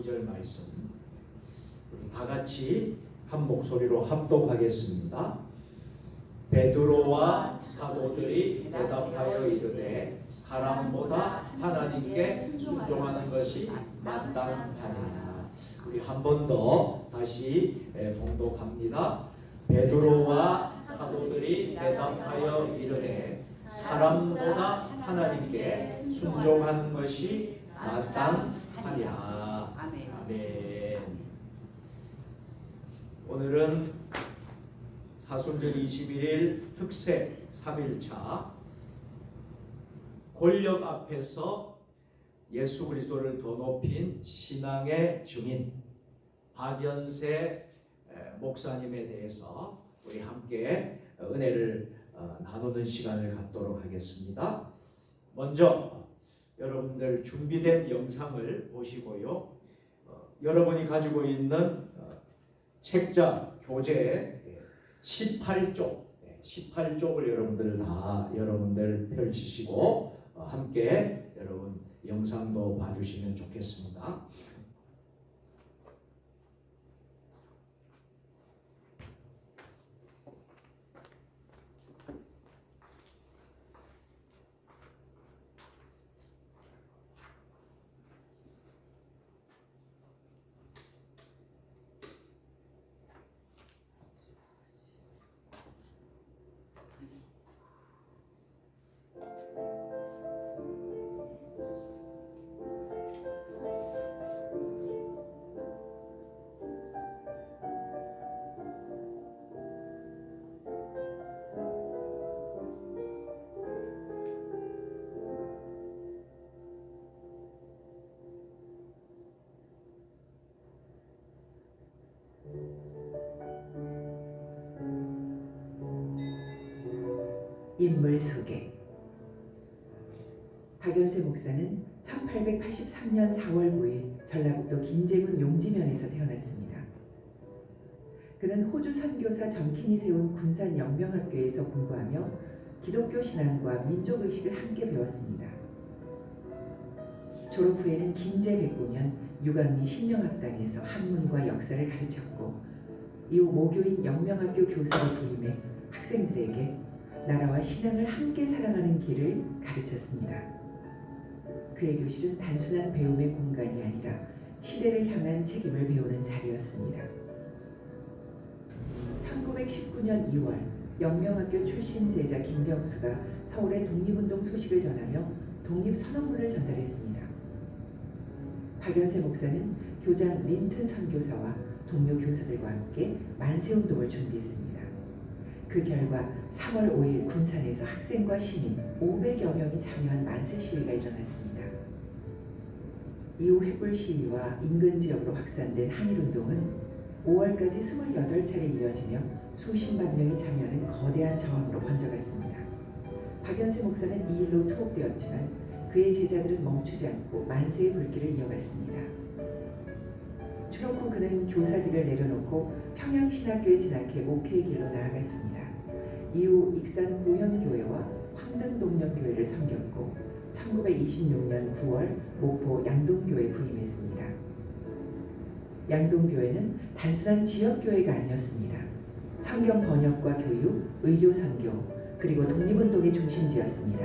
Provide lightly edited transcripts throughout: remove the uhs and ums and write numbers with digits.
2절 말씀 우리 다 같이 한 목소리로 합독하겠습니다. 베드로와 사도들이 대답하여 이르되 사람보다 하나님께 순종하는 것이 마땅하니라. 우리 한 번 더 다시 봉독합니다. 베드로와 사도들이 대답하여 이르되 사람보다 하나님께 순종하는 것이 마땅하니라. 아멘. 오늘은 사순절 21일 흑색 3일차 권력 앞에서 예수 그리스도를 더 높인 신앙의 증인 박연세 목사님에 대해서 우리 함께 은혜를 나누는 시간을 갖도록 하겠습니다. 먼저 여러분들 준비된 영상을 보시고요. 여러분이 가지고 있는 책자 교재 18쪽을 여러분들 펼치시고 함께 여러분 영상도 봐주시면 좋겠습니다. 인물 소개. 박연세 목사는 1883년 4월 5일 전라북도 김제군 용지면에서 태어났습니다. 그는 호주 선교사 점킨이 세운 군산 영명학교에서 공부하며 기독교 신앙과 민족의식을 함께 배웠습니다. 졸업 후에는 김제 백구면 유강리 신명학당에서 한문과 역사를 가르쳤고 이후 모교인 영명학교 교사로 부임해 학생들에게 나라와 신앙을 함께 사랑하는 길을 가르쳤습니다. 그의 교실은 단순한 배움의 공간이 아니라 시대를 향한 책임을 배우는 자리였습니다. 1919년 2월 영명학교 출신 제자 김병수가 서울의 독립운동 소식을 전하며 독립선언문을 전달했습니다. 박연세 목사는 교장 린튼 선교사와 동료 교사들과 함께 만세운동을 준비했습니다. 그 결과 3월 5일 군산에서 학생과 시민 500여 명이 참여한 만세 시위가 일어났습니다. 이후 횃불 시위와 인근 지역으로 확산된 한일운동은 5월까지 28차례 이어지며 수십만 명이 참여하는 거대한 저항으로 번져갔습니다. 박연세 목사는 이 일로 투옥되었지만 그의 제자들은 멈추지 않고 만세의 불길을 이어갔습니다. 추록 후 그는 교사직을 내려놓고 평양신학교에 진학해 목회의 길로 나아갔습니다. 이후 익산 고현교회와 황등동령교회를 섬겼고 1926년 9월 목포 양동교회에 부임했습니다. 양동교회는 단순한 지역교회가 아니었습니다. 성경 번역과 교육, 의료 선교, 그리고 독립운동의 중심지였습니다.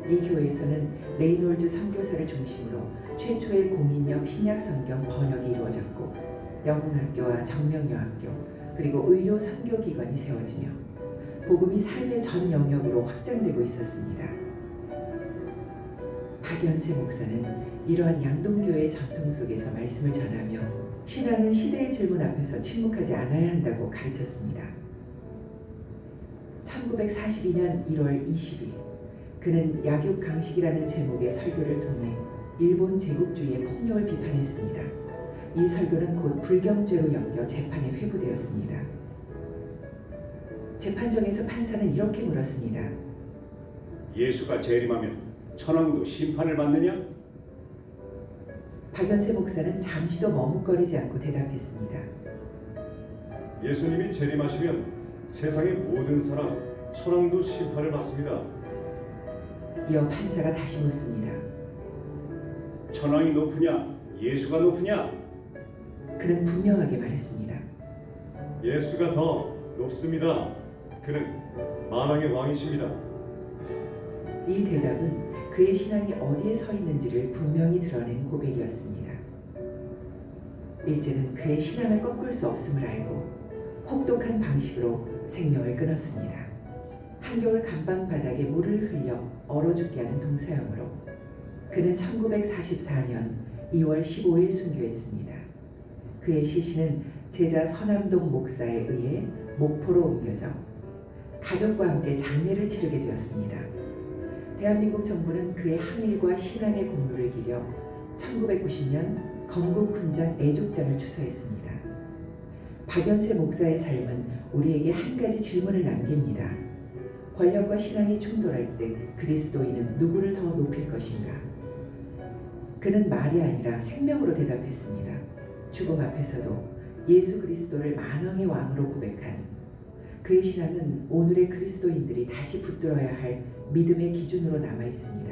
이 교회에서는 레이놀즈 선교사를 중심으로 최초의 공인력 신약성경 번역이 이루어졌고 영흥학교와 정명여학교 그리고 의료 선교기관이 세워지며 복음이 삶의 전 영역으로 확장되고 있었습니다. 박연세 목사는 이러한 양동교회의 전통 속에서 말씀을 전하며 신앙은 시대의 질문 앞에서 침묵하지 않아야 한다고 가르쳤습니다. 1942년 1월 20일 그는 약육강식이라는 제목의 설교를 통해 일본 제국주의의 폭력을 비판했습니다. 이 설교는 곧 불경죄로 여겨 재판에 회부되었습니다. 재판정에서 판사는 이렇게 물었습니다. 예수가 재림하면 천왕도 심판을 받느냐? 박연세 목사는 잠시도 머뭇거리지 않고 대답했습니다. 예수님이 재림하시면 세상의 모든 사람 천왕도 심판을 받습니다. 이어 판사가 다시 묻습니다. 천왕이 높으냐 예수가 높으냐? 그는 분명하게 말했습니다. 예수가 더 높습니다. 그는 만왕의 왕이십니다. 이 대답은 그의 신앙이 어디에 서 있는지를 분명히 드러낸 고백이었습니다. 일제는 그의 신앙을 꺾을 수 없음을 알고 혹독한 방식으로 생명을 끊었습니다. 한겨울 감방 바닥에 물을 흘려 얼어 죽게 하는 동사형으로 그는 1944년 2월 15일 순교했습니다. 그의 시신은 제자 서남동 목사에 의해 목포로 옮겨져 가족과 함께 장례를 치르게 되었습니다. 대한민국 정부는 그의 항일과 신앙의 공로를 기려 1990년 건국훈장 애족장을 추서했습니다. 박연세 목사의 삶은 우리에게 한 가지 질문을 남깁니다. 권력과 신앙이 충돌할 때 그리스도인은 누구를 더 높일 것인가? 그는 말이 아니라 생명으로 대답했습니다. 죽음 앞에서도 예수 그리스도를 만왕의 왕으로 고백한 그의 신앙은 오늘의 그리스도인들이 다시 붙들어야 할 믿음의 기준으로 남아 있습니다.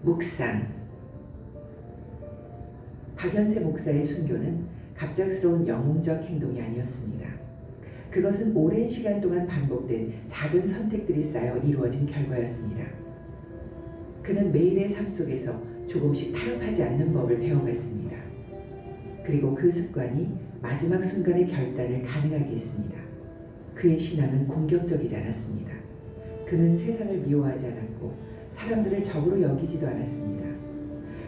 묵상. 박연세 목사의 순교는 갑작스러운 영웅적 행동이 아니었습니다. 그것은 오랜 시간 동안 반복된 작은 선택들이 쌓여 이루어진 결과였습니다. 그는 매일의 삶 속에서 조금씩 타협하지 않는 법을 배워갔습니다. 그리고 그 습관이 마지막 순간의 결단을 가능하게 했습니다. 그의 신앙은 공격적이지 않았습니다. 그는 세상을 미워하지 않았고 사람들을 적으로 여기지도 않았습니다.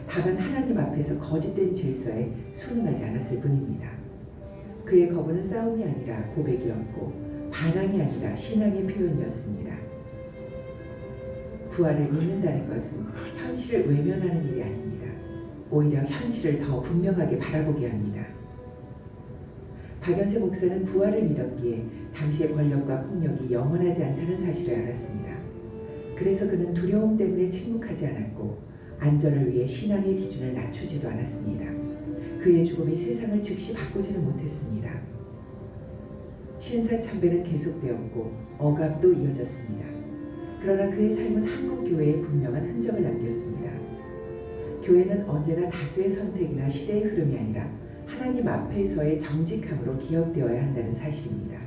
다만 하나님 앞에서 거짓된 질서에 순응하지 않았을 뿐입니다. 그의 거부는 싸움이 아니라 고백이었고 반항이 아니라 신앙의 표현이었습니다. 부활을 믿는다는 것은 현실을 외면하는 일이 아닙니다. 오히려 현실을 더 분명하게 바라보게 합니다. 박연세 목사는 부활을 믿었기에 당시의 권력과 폭력이 영원하지 않다는 사실을 알았습니다. 그래서 그는 두려움 때문에 침묵하지 않았고 안전을 위해 신앙의 기준을 낮추지도 않았습니다. 그의 죽음이 세상을 즉시 바꾸지는 못했습니다. 신사참배는 계속되었고 억압도 이어졌습니다. 그러나 그의 삶은 한국 교회에 분명한 흔적을 남겼습니다. 교회는 언제나 다수의 선택이나 시대의 흐름이 아니라 하나님 앞에서의 정직함으로 기억되어야 한다는 사실입니다.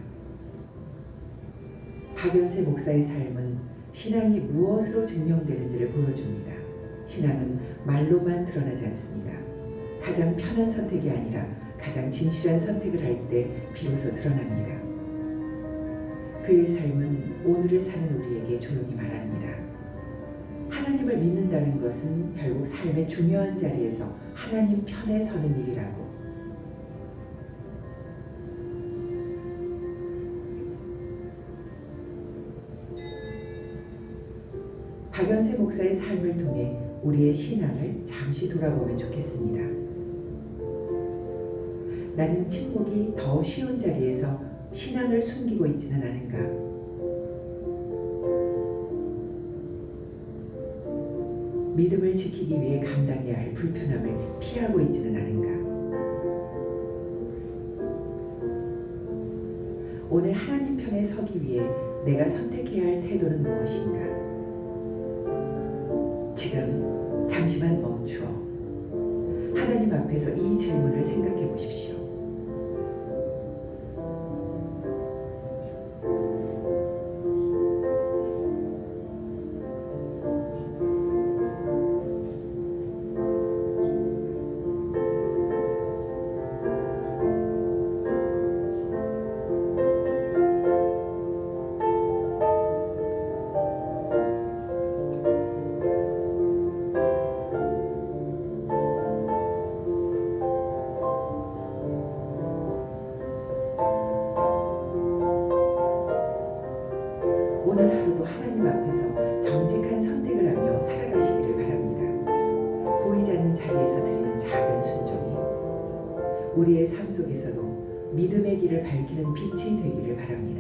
박연세 목사의 삶은 신앙이 무엇으로 증명되는지를 보여줍니다. 신앙은 말로만 드러나지 않습니다. 가장 편한 선택이 아니라 가장 진실한 선택을 할 때 비로소 드러납니다. 그의 삶은 오늘을 사는 우리에게 조용히 말합니다. 하나님을 믿는다는 것은 결국 삶의 중요한 자리에서 하나님 편에 서는 일이라고. 박연세 목사의 삶을 통해 우리의 신앙을 잠시 돌아보면 좋겠습니다. 나는 침묵이 더 쉬운 자리에서 신앙을 숨기고 있지는 않은가? 믿음을 지키기 위해 감당해야 할 불편함을 피하고 있지는 않은가? 오늘 하나님 편에 서기 위해 내가 선택해야 할 태도는 무엇인가? 지금 잠시만 멈추어 하나님 앞에서 이 질문을 생각해 보십시오. 오늘 하루도 하나님 앞에서 정직한 선택을 하며 살아가시기를 바랍니다. 보이지 않는 자리에서 드리는 작은 순종이 우리의 삶 속에서도 믿음의 길을 밝히는 빛이 되기를 바랍니다.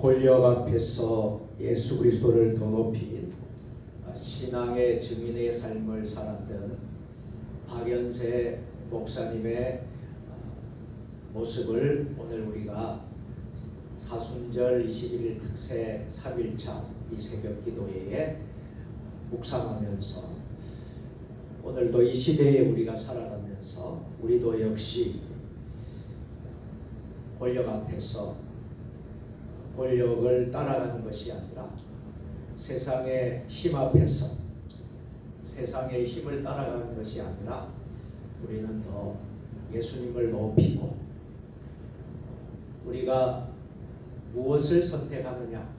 권력 앞에서 예수 그리스도를 더 높인 신앙의 증인의 삶을 살았던 박연세 목사님의 모습을 오늘 우리가 사순절 21일 특세 3일차 이 새벽 기도회에 묵상하면서 오늘도 이 시대에 우리가 살아가면서 우리도 역시 권력 앞에서 권력을 따라가는 것이 아니라 세상의 힘 앞에서 세상의 힘을 따라가는 것이 아니라 우리는 더 예수님을 높이고 우리가 무엇을 선택하느냐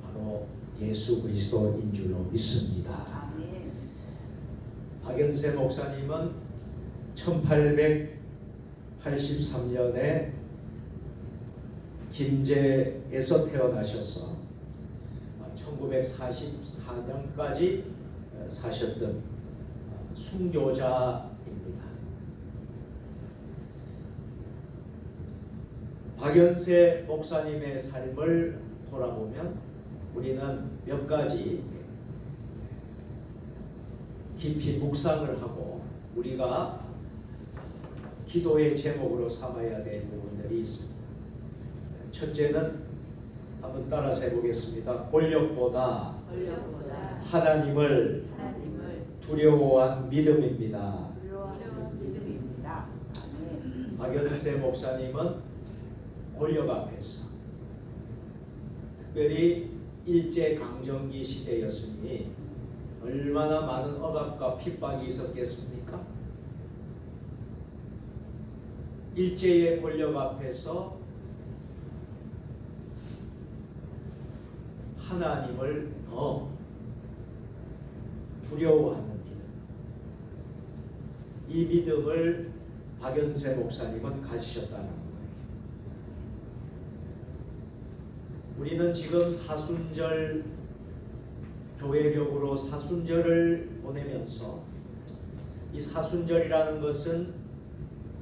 바로 예수 그리스도인 줄로 믿습니다. 박연세 목사님은 1883년에 김제에서 태어나셔서 1944년까지 사셨던 순교자입니다. 박연세 목사님의 삶을 돌아보면 우리는 몇 가지 깊이 묵상을 하고 우리가 기도의 제목으로 삼아야 될 부분들이 있습니다. 첫째는 한번 따라서 해보겠습니다. 권력보다 하나님을 두려워한 믿음입니다. 박연세 목사님은 권력 앞에서 특별히 일제강점기 시대였으니 얼마나 많은 억압과 핍박이 있었겠습니까? 일제의 권력 앞에서 하나님을 더 두려워하는 믿음, 이 믿음을 박연세 목사님은 가지셨다는 거예요. 우리는 지금 사순절 교회력으로 사순절을 보내면서 이 사순절이라는 것은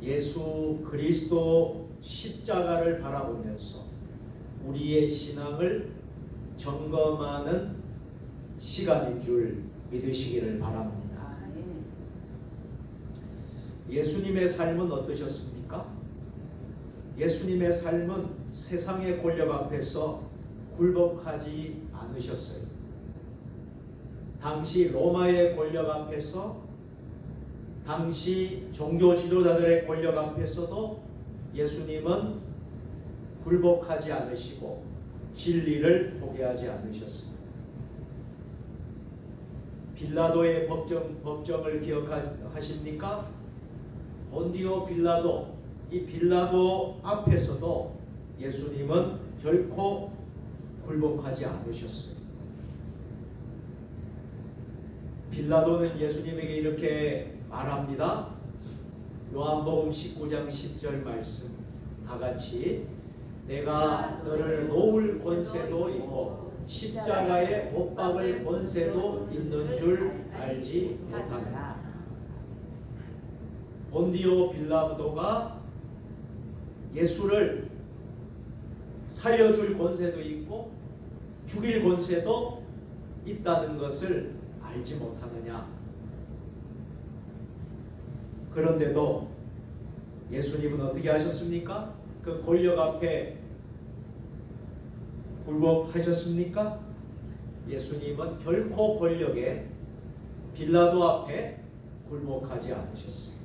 예수 그리스도 십자가를 바라보면서 우리의 신앙을 점검하는 시간인 줄 믿으시기를 바랍니다. 예수님의 삶은 어떠셨습니까? 예수님의 삶은 세상의 권력 앞에서 굴복하지 않으셨어요. 당시 로마의 권력 앞에서, 당시 종교 지도자들의 권력 앞에서도 예수님은 굴복하지 않으시고 진리를 포기하지 않으셨습니다. 빌라도의 법정을 기억하십니까? 본디오 빌라도, 이 빌라도 앞에서도 예수님은 결코 굴복하지 않으셨어요. 빌라도는 예수님에게 이렇게 말합니다. 요한복음 19장 10절 말씀 다 같이 내가 너를 놓을 권세도 있고 십자가에 못 박을 권세도 있는 줄 알지 못하느냐. 본디오 빌라도가 예수를 살려줄 권세도 있고 죽일 권세도 있다는 것을 알지 못하느냐. 그런데도 예수님은 어떻게 하셨습니까? 그 권력 앞에 굴복하셨습니까? 예수님은 결코 권력에 빌라도 앞에 굴복하지 않으셨어요.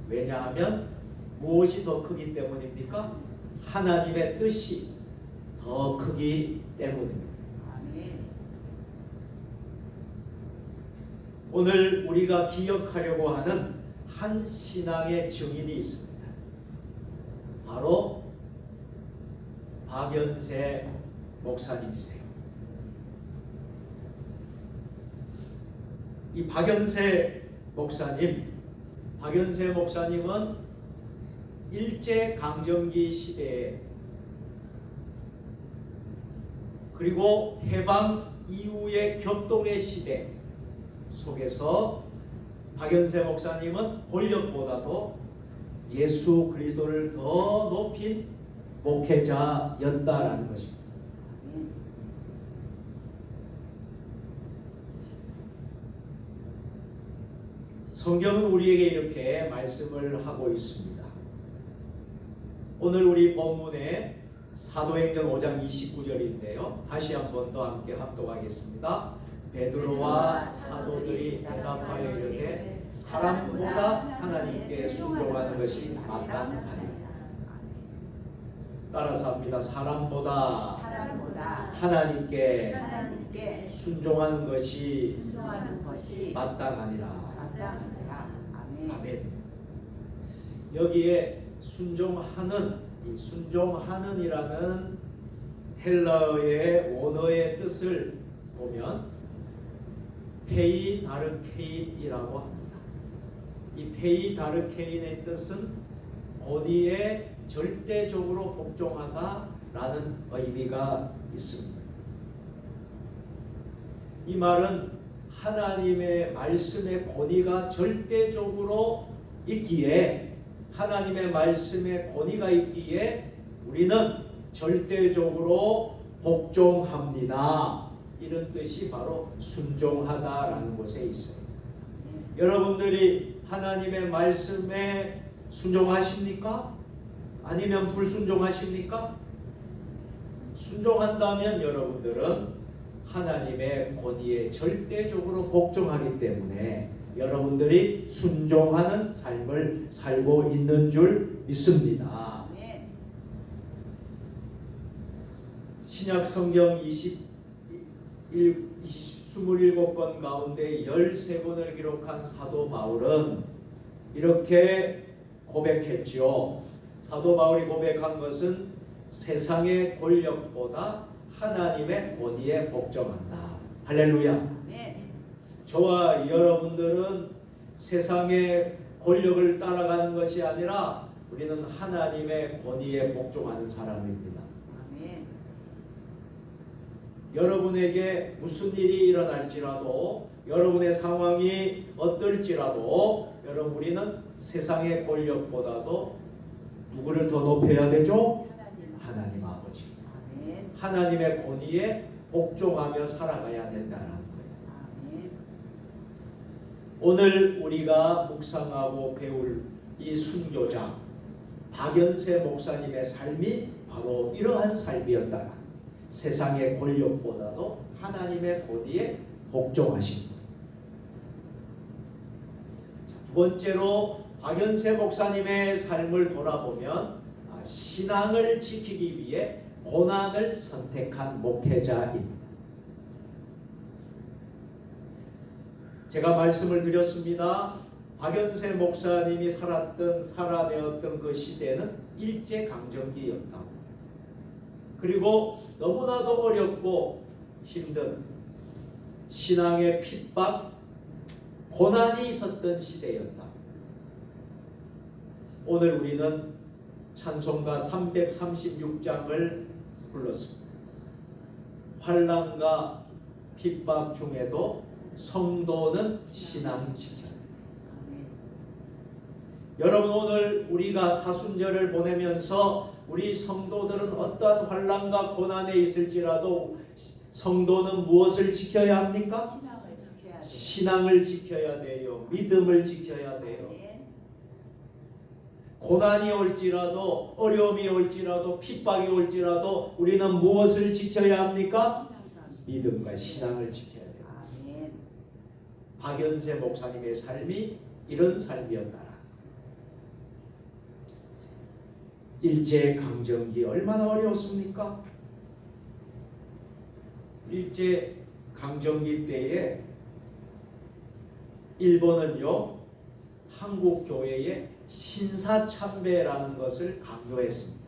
왜냐하면 무엇이 더 크기 때문입니까? 하나님의 뜻이 더 크기 때문입니다. 오늘 우리가 기억하려고 하는 한 신앙의 증인이 있습니다. 바로 박연세 목사님이세요. 이 박연세 목사님은 일제강점기 시대에 그리고 해방 이후의 격동의 시대 속에서 박연세 목사님은 권력보다도 예수 그리스도를 더 높인 목회자였다라는 것입니다. 성경은 우리에게 이렇게 말씀을 하고 있습니다. 오늘 우리 본문에 사도행전 5장 29절인데요. 다시 한 번 더 함께 합독하겠습니다. 베드로와 사도들이 대답하여 이르되 사람보다 하나님께 순종하는 것이 마땅하니라. 따라서 합니다. 사람보다 하나님께 순종하는 것이 마땅하니라. 아멘. 여기에 순종하는이라는 헬라어의 원어의 뜻을 보면 페이다르케인이라고 합니다. 이 페이다르케인의 뜻은 권위에 절대적으로 복종하다라는 의미가 있습니다. 이 말은 하나님의 말씀의 권위가 절대적으로 있기에, 하나님의 말씀의 권위가 있기에 우리는 절대적으로 복종합니다. 이런 뜻이 바로 순종하다라는 곳에 있어요. 여러분들이 하나님의 말씀에 순종하십니까? 아니면 불순종하십니까? 순종한다면 여러분들은 하나님의 권위에 절대적으로 복종하기 때문에 여러분들이 순종하는 삶을 살고 있는 줄 믿습니다. 신약 성경 27권 가운데 13권을 기록한 사도 바울은 이렇게 고백했죠. 사도 바울이 고백한 것은 세상의 권력보다 하나님의 권위에 복종한다. 할렐루야. 저와 여러분들은 세상의 권력을 따라가는 것이 아니라 우리는 하나님의 권위에 복종하는 사람입니다. 여러분에게 무슨 일이 일어날지라도, 여러분의 상황이 어떨지라도 여러분, 우리는 세상의 권력보다도 누구를 더 높여야 되죠? 하나님 아버지. 하나님의 권위에 복종하며 살아가야 된다는 거예요. 오늘 우리가 묵상하고 배울 이 순교자 박연세 목사님의 삶이 바로 이러한 삶이었다. 세상의 권력보다도 하나님의 권위에 복종하신 것. 두 번째로 박연세 목사님의 삶을 돌아보면 신앙을 지키기 위해 고난을 선택한 목회자입니다. 제가 말씀을 드렸습니다. 박연세 목사님이 살아내었던 그 시대는 일제강점기였다고. 그리고 너무나도 어렵고 힘든 신앙의 핍박, 고난이 있었던 시대였다. 오늘 우리는 찬송가 336장을 불렀습니다. 환난과 핍박 중에도 성도는 신앙 지켜야 합니다. 여러분, 오늘 우리가 사순절을 보내면서 우리 성도들은 어떠한 환난과 고난에 있을지라도 성도는 무엇을 지켜야 합니까? 신앙을 지켜야 돼요. 믿음을 지켜야 돼요. 고난이 올지라도, 어려움이 올지라도, 핍박이 올지라도 우리는 무엇을 지켜야 합니까? 믿음과 신앙을 지켜야 돼요. 박연세 목사님의 삶이 이런 삶이었다. 일제강점기 얼마나 어려웠습니까? 일제강점기 때에 일본은요, 한국 교회에 신사참배라는 것을 강조했습니다.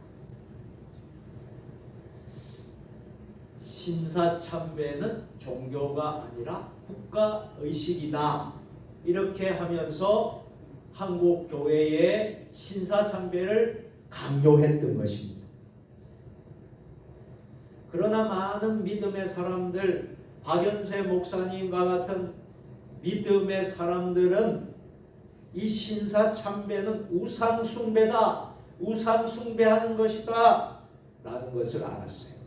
신사참배는 종교가 아니라 국가의식이다. 이렇게 하면서 한국 교회의 신사참배를 강요했던 것입니다. 그러나 많은 믿음의 사람들, 박연세 목사님과 같은 믿음의 사람들은 이 신사참배는 우상숭배다, 우상숭배하는 것이다 라는 것을 알았어요.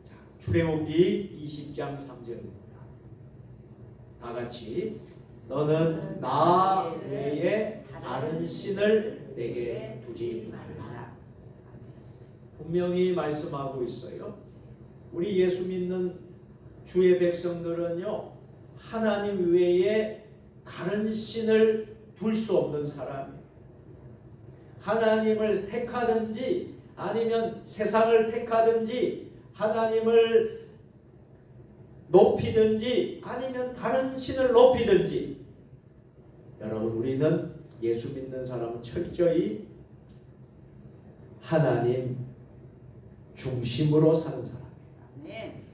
자, 출애굽기 20장 3절입니다. 다 같이 너는 나 외에 다른 신을 내게 두지 말라. 분명히 말씀하고 있어요. 우리 예수 믿는 주의 백성들은요, 하나님 외에 다른 신을 둘 수 없는 사람이에요. 하나님을 택하든지 아니면 세상을 택하든지 하나님을 높이든지 아니면 다른 신을 높이든지, 여러분, 우리는 예수 믿는 사람은 철저히 하나님 중심으로 사는 사람이에요.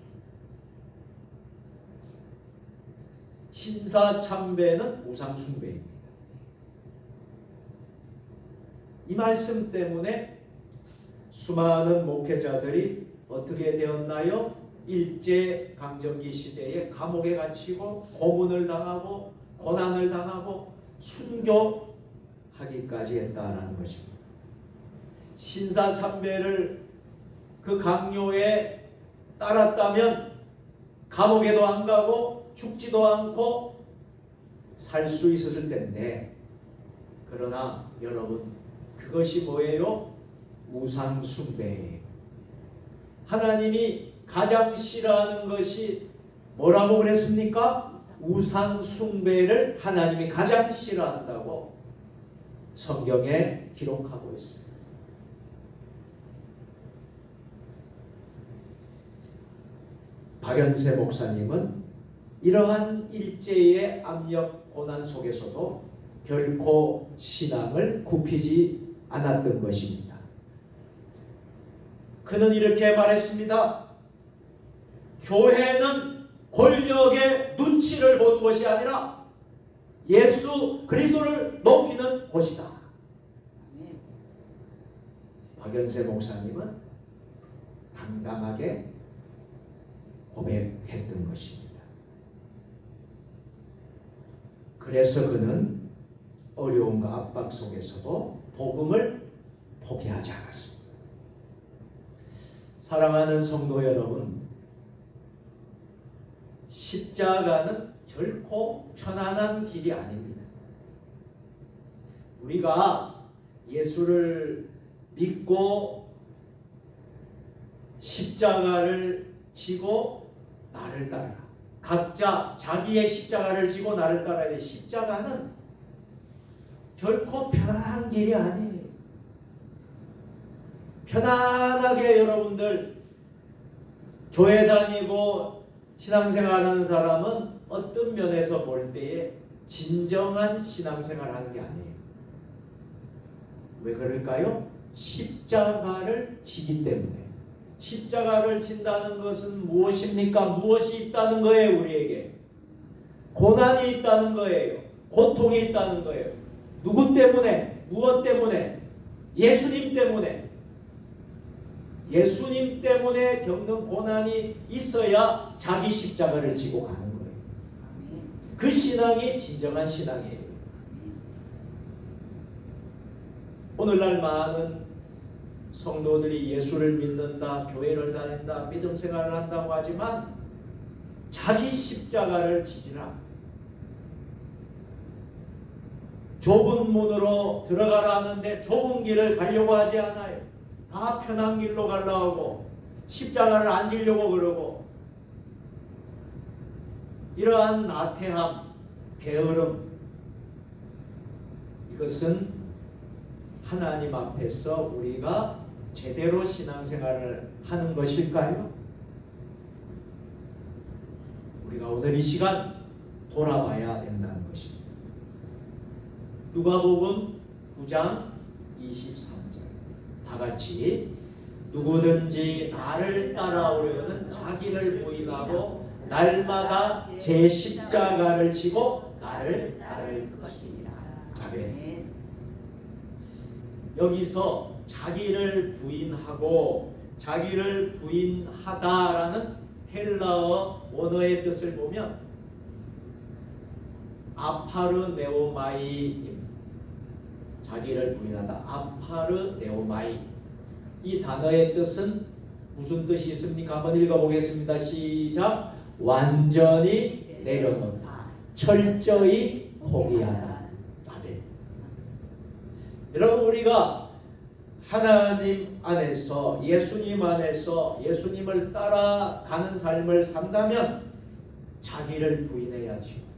신사참배는 우상숭배입니다. 이 말씀 때문에 수많은 목회자들이 어떻게 되었나요? 일제강점기 시대에 감옥에 갇히고 고문을 당하고 고난을 당하고 순교하기까지 했다라는 것입니다. 신사참배를 그 강요에 따랐다면 감옥에도 안 가고 죽지도 않고 살 수 있었을 텐데, 그러나 여러분, 그것이 뭐예요? 우상숭배예요. 하나님이 가장 싫어하는 것이 뭐라고 그랬습니까? 우상숭배를 하나님이 가장 싫어한다고 성경에 기록하고 있습니다. 박연세 목사님은 이러한 일제의 압력 고난 속에서도 결코 신앙을 굽히지 않았던 것입니다. 그는 이렇게 말했습니다. 교회는 권력의 눈치를 보는 것이 아니라 예수 그리스도를 높이는 곳이다. 박연세 목사님은 당당하게 고백했던 것입니다. 그래서 그는 어려움과 압박 속에서도 복음을 포기하지 않았습니다. 사랑하는 성도 여러분, 십자가는 결코 편안한 길이 아닙니다. 우리가 예수를 믿고 십자가를 지고 나를 따르라. 각자 자기의 십자가를 지고 나를 따라야 돼. 십자가는 결코 편안한 길이 아니에요. 편안하게 여러분들 교회 다니고 신앙생활하는 사람은 어떤 면에서 볼 때에 진정한 신앙생활하는 게 아니에요. 왜 그럴까요? 십자가를 지기 때문에. 십자가를 진다는 것은 무엇입니까? 무엇이 있다는 거예요, 우리에게. 고난이 있다는 거예요. 고통이 있다는 거예요. 누구 때문에? 무엇 때문에? 예수님 때문에. 예수님 때문에 겪는 고난이 있어야 자기 십자가를 지고 가는 거예요. 그 신앙이 진정한 신앙이에요. 오늘날 많은 성도들이 예수를 믿는다, 교회를 다닌다, 믿음 생활을 한다고 하지만 자기 십자가를 지지라. 좁은 문으로 들어가라 하는데 좁은 길을 가려고 하지 않아요. 다 편한 길로 가려고 하고 십자가를 안 지려고 그러고, 이러한 나태함, 게으름, 이것은 하나님 앞에서 우리가 제대로 신앙생활을 하는 것일까요? 우리가 오늘 이 시간 돌아봐야 된다는 것입니다. 누가복음 9장 23절, 다 같이 누구든지 나를 따라오려는 자기를 부인하고 날마다 제 십자가를 지고 나를 따를 것이니라. 아멘. 여기서 자기를 부인하고 자기를 부인하다라는 헬라어 원어의 뜻을 보면 아파르네오마이입니다. 자기를 부인하다. 아파르 네오마이. 이 단어의 뜻은 무슨 뜻이 있습니까? 한번 읽어보겠습니다. 시작. 완전히 내려놓다. 철저히 포기하다. 네. 여러분, 우리가 하나님 안에서, 예수님 안에서 예수님을 따라가는 삶을 산다면 자기를 부인해야지.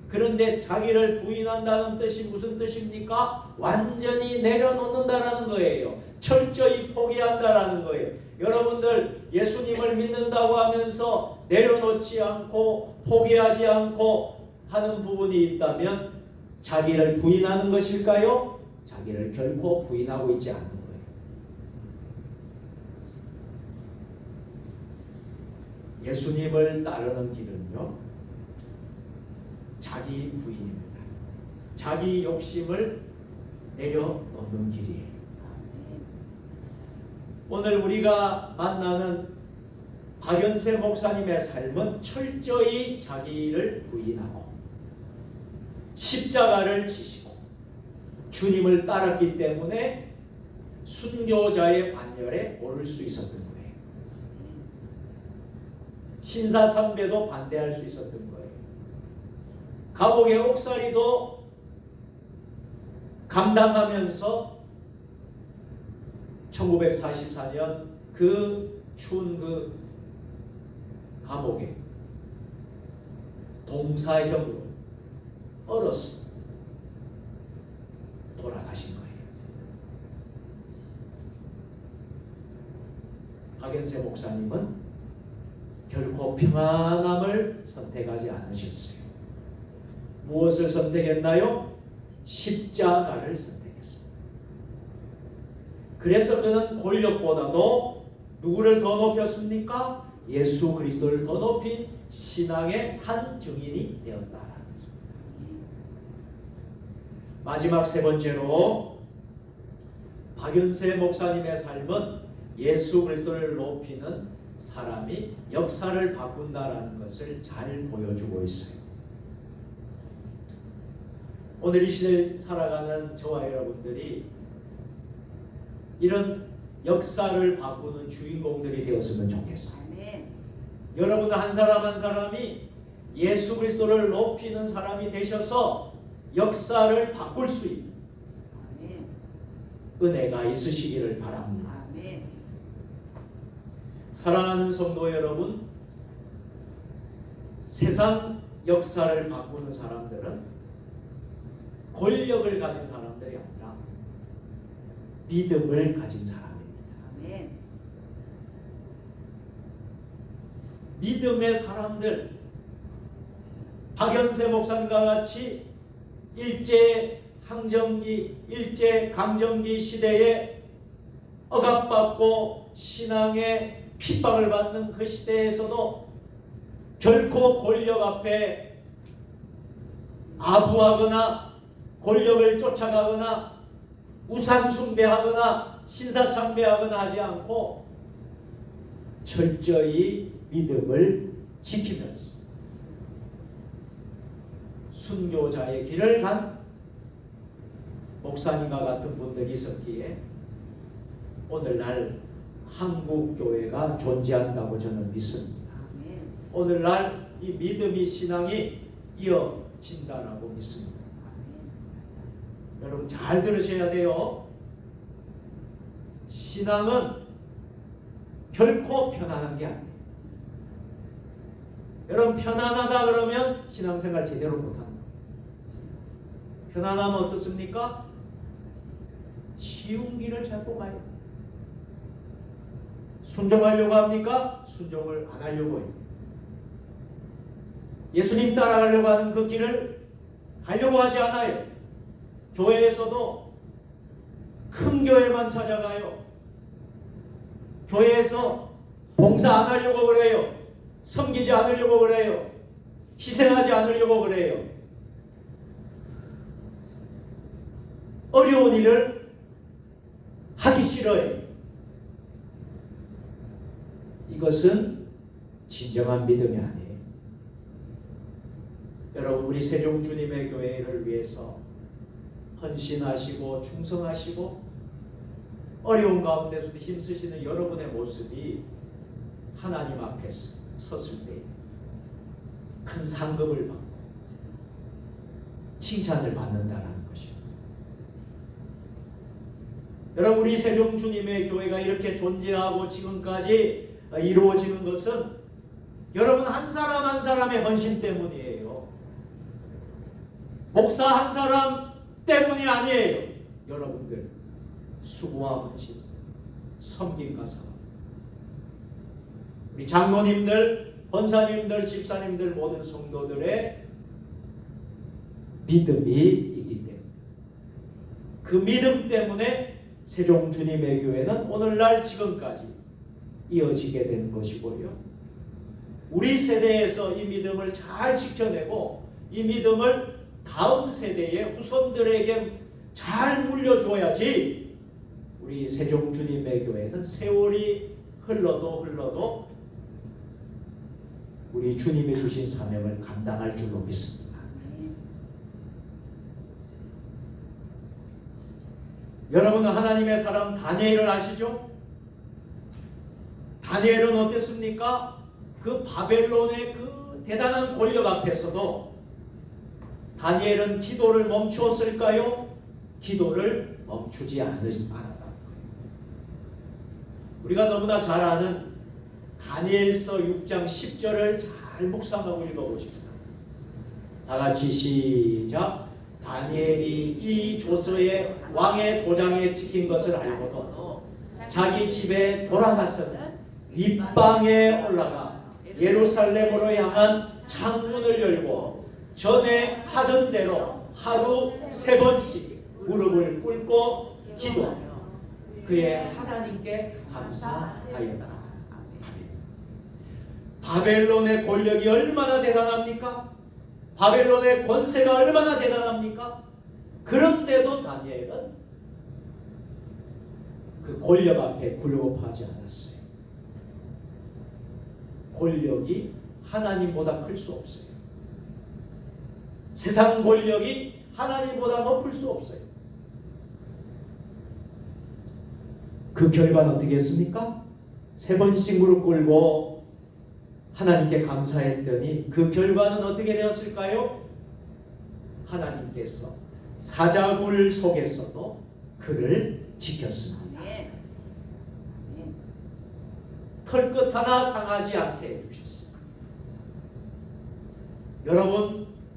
그런데 자기를 부인한다는 뜻이 무슨 뜻입니까? 완전히 내려놓는다라는 거예요. 철저히 포기한다라는 거예요. 여러분들 예수님을 믿는다고 하면서 내려놓지 않고 포기하지 않고 하는 부분이 있다면 자기를 부인하는 것일까요? 자기를 결코 부인하고 있지 않는 거예요. 예수님을 따르는 길은요, 자기 부인입니다. 자기 욕심을 내려놓는 길이에요. 오늘 우리가 만나는 박연세 목사님의 삶은 철저히 자기를 부인하고 십자가를 지시고 주님을 따랐기 때문에 순교자의 반열에 오를 수 있었던 거예요. 신사삼배도 반대할 수 있었던 거예요. 감옥의 옥살이도 감당하면서 1944년 그 추운 그 감옥에 동사형으로 얼어서 돌아가신 거예요. 박연세 목사님은 결코 평안함을 선택하지 않으셨어요. 무엇을 선택했나요? 십자가를 선택했습니다. 그래서 그는 권력보다도 누구를 더 높였습니까? 예수 그리스도를 더 높인 신앙의 산 증인이 되었다. 마지막 세 번째로 박연세 목사님의 삶은 예수 그리스도를 높이는 사람이 역사를 바꾼다라는 것을 잘 보여주고 있어요. 오늘 이 시대에 살아가는 저와 여러분들이 이런 역사를 바꾸는 주인공들이 되었으면 좋겠어요. 아멘. 여러분 한 사람 한 사람이 예수 그리스도를 높이는 사람이 되셔서 역사를 바꿀 수 있는 아멘. 은혜가 있으시기를 바랍니다. 아멘. 사랑하는 성도 여러분, 세상 역사를 바꾸는 사람들은 권력을 가진 사람들이 아니라 믿음을 가진 사람입니다. 아멘. 믿음의 사람들, 박연세 목사님과 같이 일제 항정기, 일제 강점기 시대에 억압받고 신앙의 핍박을 받는 그 시대에서도 결코 권력 앞에 아부하거나 권력을 쫓아가거나 우상숭배하거나 신사참배하거나 하지 않고 철저히 믿음을 지키면서 순교자의 길을 간 목사님과 같은 분들이 있었기에 오늘날 한국 교회가 존재한다고 저는 믿습니다. 오늘날 이 믿음이 신앙이 이어진다라고 믿습니다. 여러분 잘 들으셔야 돼요. 신앙은 결코 편안한 게 아니에요. 여러분 편안하다 그러면 신앙생활 제대로 못한다. 편안하면 어떻습니까? 쉬운 길을 잡고 가요. 순종하려고 합니까? 순종을 안 하려고 해요. 예수님 따라가려고 하는 그 길을 가려고 하지 않아요. 교회에서도 큰 교회만 찾아가요. 교회에서 봉사 안 하려고 그래요. 섬기지 않으려고 그래요. 희생하지 않으려고 그래요. 어려운 일을 하기 싫어해요. 이것은 진정한 믿음이 아니에요. 여러분 우리 세종 주님의 교회를 위해서 헌신하시고 충성하시고 어려운 가운데서도 힘쓰시는 여러분의 모습이 하나님 앞에 섰을 때 큰 상급을 받고 칭찬을 받는다는 것입니다. 여러분, 우리 세종 주님의 교회가 이렇게 존재하고 지금까지 이루어지는 것은 여러분 한 사람 한 사람의 헌신 때문이에요. 목사 한 사람 때문이 아니에요. 여러분들 수고와 헌신, 섬김과 사랑, 우리 장로님들, 권사님들, 집사님들, 모든 성도들의 믿음이 있기 때문에, 그 믿음 때문에 세종 주님의 교회는 오늘날 지금까지 이어지게 된 것이고요. 우리 세대에서 이 믿음을 잘 지켜내고 이 믿음을 다음 세대의 후손들에게 잘 물려줘야지 우리 세종 주님의 교회는 세월이 흘러도 우리 주님이 주신 사명을 감당할 줄로 믿습니다. 여러분은 하나님의 사람 다니엘을 아시죠? 다니엘은 어땠습니까? 그 바벨론의 그 대단한 권력 앞에서도 다니엘은 기도를 멈추었을까요? 기도를 멈추지 않았다. 우리가 너무나 잘 아는 다니엘서 6장 10절을 잘 묵상하고 읽어보십시다. 다 같이 시작. 다니엘이 이 조서의 왕의 도장에 찍힌 것을 알고도 자기 집에 돌아갔으니 윗방에 올라가 예루살렘으로 향한 창문을 열고 전에 하던 대로 하루 3번씩 무릎을 꿇고 기도하며 그의 하나님께 감사하였다. 바벨론의 권력이 얼마나 대단합니까? 바벨론의 권세가 얼마나 대단합니까? 그런데도 다니엘은 그 권력 앞에 굴복하지 않았어요. 권력이 하나님보다 클 수 없어요. 세상 권력이 하나님보다 높을 수 없어요. 그 결과는 어떻게 했습니까? 3번씩 무릎 꿇고 하나님께 감사했더니 그 결과는 어떻게 되었을까요? 하나님께서 사자굴 속에서도 그를 지켰습니다. 털끝 하나 상하지 않게 해주셨습니다.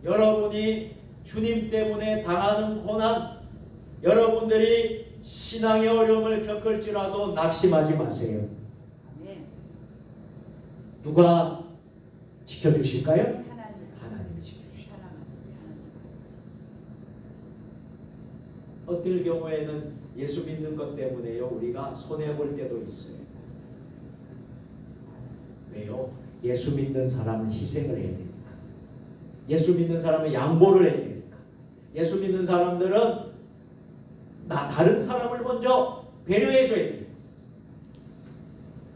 여러분이 주님 때문에 당하는 고난, 여러분들이 신앙의 어려움을 겪을지라도 낙심하지 마세요. 누가 지켜주실까요? 하나님이 지켜주시다. 어떨 경우에는 예수 믿는 것 때문에요 우리가 손해볼 때도 있어요. 왜요? 예수 믿는 사람은 희생을 해야 됩니다. 예수 믿는 사람은 양보를 해야 됩니다. 예수 믿는 사람들은 다른 사람을 먼저 배려해 줘야 됩니다.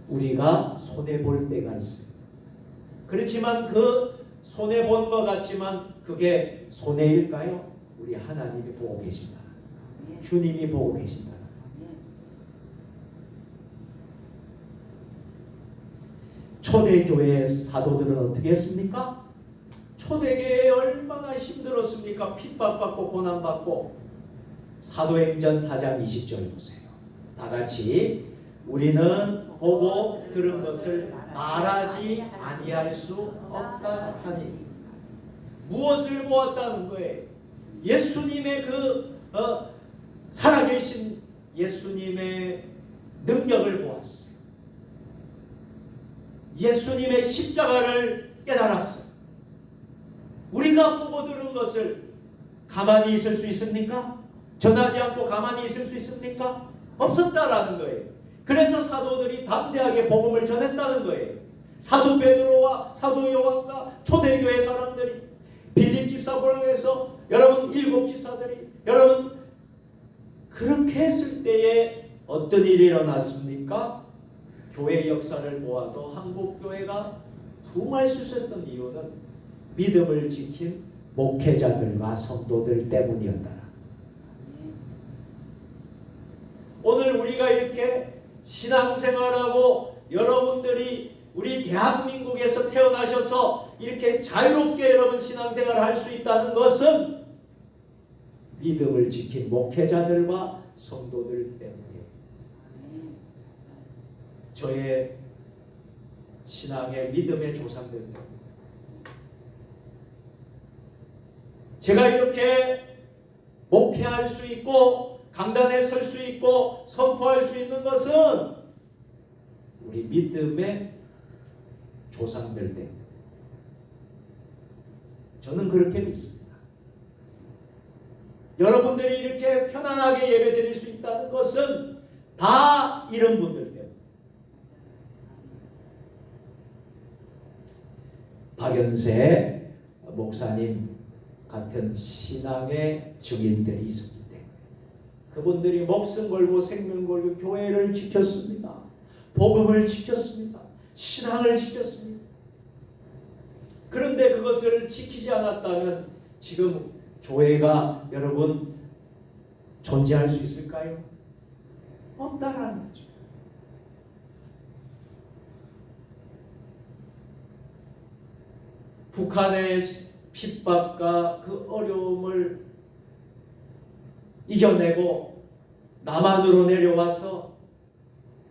우리가 손해볼 때가 있어요. 그렇지만 그 손해본 것 같지만 그게 손해일까요? 우리 하나님이 보고 계신다. 주님이 보고 계신다. 초대교회의 사도들은 어떻게 했습니까? 초대교회에 얼마나 힘들었습니까? 핍박받고 고난받고. 사도행전 4장 20절 보세요. 다 같이 우리는 보고 들은 것을 말하지 아니할 수 없다 하니. 무엇을 보았다는 거예요? 예수님의 살아계신 예수님의 능력을 보았어요. 예수님의 십자가를 깨달았어요. 우리가 보고 들은 것을 가만히 있을 수 있습니까? 전하지 않고 가만히 있을 수 있습니까? 없었다라는 거예요. 그래서 사도들이 담대하게 복음을 전했다는 거예요. 사도 베드로와 사도 요한과 초대교회 사람들이 빌립 집사 보내서 여러분 7 집사들이 여러분 그렇게 했을 때에 어떤 일이 일어났습니까? 교회 역사를 보아도 한국 교회가 부흥할 수 있었던 이유는 믿음을 지킨 목회자들과 성도들 때문이었다. 우리가 이렇게 신앙생활하고 여러분들이 우리 대한민국에서 태어나셔서 이렇게 자유롭게 여러분 신앙생활을 할 수 있다는 것은 믿음을 지킨 목회자들과 성도들 때문에 저의 신앙의 믿음의 조상들 때문에 제가 이렇게 목회할 수 있고 강단에 설 수 있고 선포할 수 있는 것은 우리 믿음의 조상들 때문에 저는 그렇게 믿습니다. 여러분들이 이렇게 편안하게 예배드릴 수 있다는 것은 다 이런 분들 때문에 박연세 목사님 같은 신앙의 증인들이 있었기 때문에 그분들이 목숨 걸고 생명 걸고 교회를 지켰습니다. 복음을 지켰습니다. 신앙을 지켰습니다. 그런데 그것을 지키지 않았다면 지금 교회가 여러분 존재할 수 있을까요? 없다라는 거죠. 북한의 핍박과 그 어려움을 이겨내고 남한으로 내려와서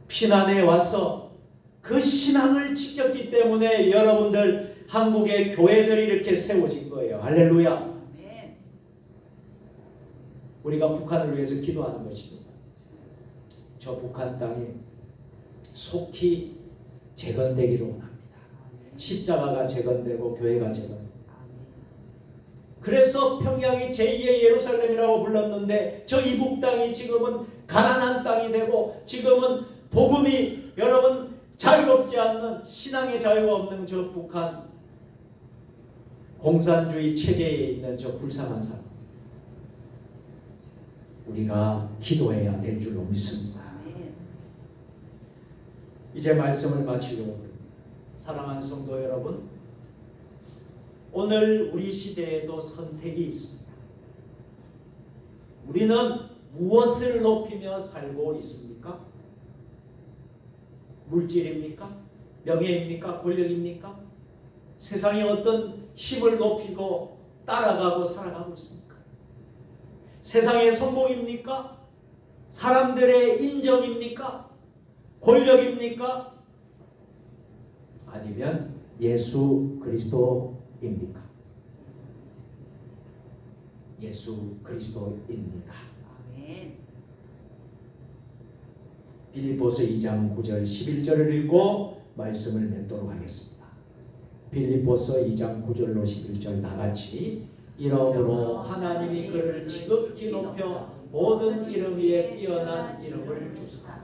피난해 와서 그 신앙을 지켰기 때문에 여러분들 한국의 교회들이 이렇게 세워진 거예요. 할렐루야. 우리가 북한을 위해서 기도하는 것입니다. 저 북한 땅이 속히 재건되기를 원합니다. 십자가가 재건되고 교회가 재건되고 그래서 평양이 제2의 예루살렘이라고 불렀는데 저 이북 땅이 지금은 가난한 땅이 되고 지금은 복음이 여러분 자유롭지 않는 신앙의 자유가 없는 저 북한 공산주의 체제에 있는 저 불쌍한 사람 우리가 기도해야 될 줄로 믿습니다. 이제 말씀을 마치려고 합니다. 사랑하는 성도 여러분, 오늘 우리 시대에도 선택이 있습니다. 우리는 무엇을 높이며 살고 있습니까? 물질입니까? 명예입니까? 권력입니까? 세상에 어떤 힘을 높이고 따라가고 살아가고 있습니까? 세상의 성공입니까? 사람들의 인정입니까? 권력입니까? 아니면 예수 그리스도입니까? 예수 그리스도입니다. 아멘. 빌립보서 2장 9절 11절을 읽고 말씀을 맺도록 하겠습니다. 빌립보서 2장 9절로 11절 나같이 이러므로 하나님이 그를 지극히 높여 모든 이름 위에 뛰어난 이름을 주사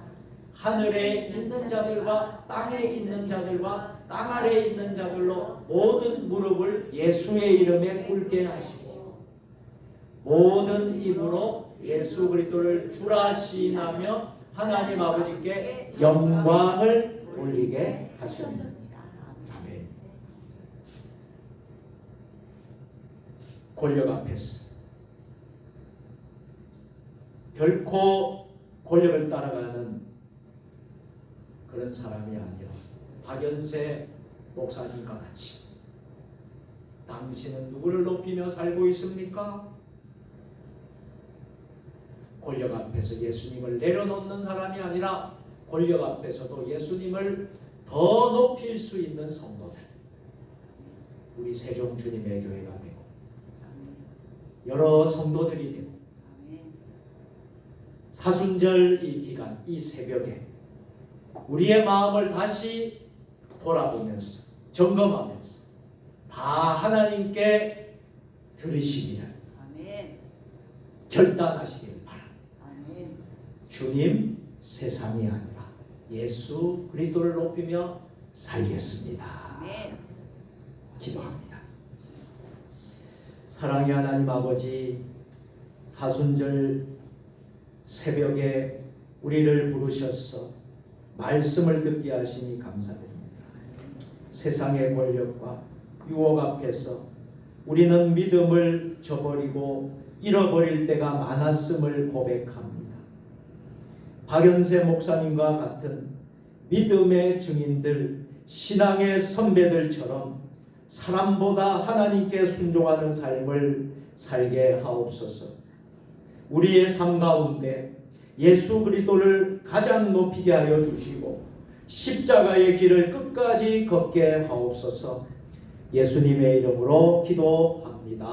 하늘에 있는 자들과 땅에 있는 자들과 땅 아래에 있는 자들로 모든 무릎을 예수의 이름에 꿇게 하시고 모든 입으로 예수 그리스도를 주라 시인하며 하나님 아버지께 영광을 돌리게 하셨습니다. 아멘. 권력 앞에서 결코 권력을 따라가는 그런 사람이 아니라 박연세 목사님과 같이 당신은 누구를 높이며 살고 있습니까? 권력 앞에서 예수님을 내려놓는 사람이 아니라 권력 앞에서도 예수님을 더 높일 수 있는 성도들 우리 세종 주님의 교회가 되고 여러 성도들이 되고 사순절 이 기간 이 새벽에 우리의 마음을 다시 돌아보면서 점검하면서 다 하나님께 들으시기를 결단하시기를 바랍니다. 주님 세상이 아니라 예수 그리스도를 높이며 살겠습니다. 기도합니다. 사랑의 하나님 아버지 사순절 새벽에 우리를 부르셔서 말씀을 듣게 하시니 감사드립니다. 세상의 권력과 유혹 앞에서 우리는 믿음을 저버리고 잃어버릴 때가 많았음을 고백합니다. 박연세 목사님과 같은 믿음의 증인들, 신앙의 선배들처럼 사람보다 하나님께 순종하는 삶을 살게 하옵소서. 우리의 삶 가운데 예수 그리스도를 가장 높이게 하여 주시고 십자가의 길을 끝까지 걷게 하옵소서. 예수님의 이름으로 기도합니다.